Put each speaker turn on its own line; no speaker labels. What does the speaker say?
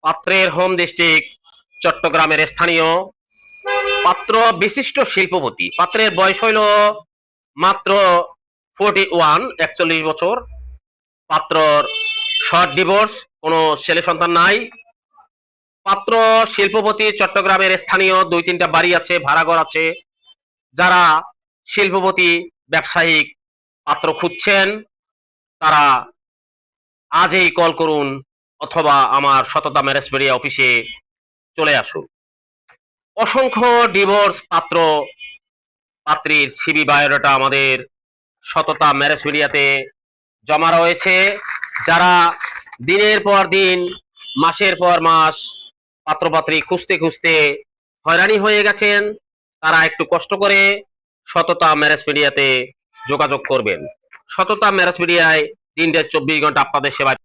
পাত্রের home district চট্টগ্রামের স্থানীয় পাত্র বিশিষ্ট শিল্পপতি। পাত্রের বয়স হইল মাত্র 41 বছর। পাত্রর শর্ট ডিভোর্স, কোনো ছেলে সন্তান নাই। পাত্র শিল্পপতি, চট্টগ্রামের স্থানীয় 2-3টা বাড়ি আছে, ভাড়াঘর আছে। যারা শিল্পপতি ব্যবসায়িক পাত্র খুঁজছেন তারা আজই কল করুন অথবা আমার সততা ম্যারেজ মিডিয়া অফিসে চলে আসুন। অসংখ্য ডিভোর্স পাত্র পাত্রীর সিভি বায়োডাটা আমাদের সততা ম্যারেজ মিডিয়াতে জমা রয়েছে। যারা দিনের পর দিন, মাসের পর মাস পাত্রপাত্রী খুঁজতে খুঁজতে হয়রানি হয়ে গেছেন, তারা একটু কষ্ট করে সততা ম্যারেজ মিডিয়াতে যোগাযোগ করবেন। সততা ম্যারেজ মিডিয়ায় 3 টা 24 ঘন্টা আপনাদের সেবায়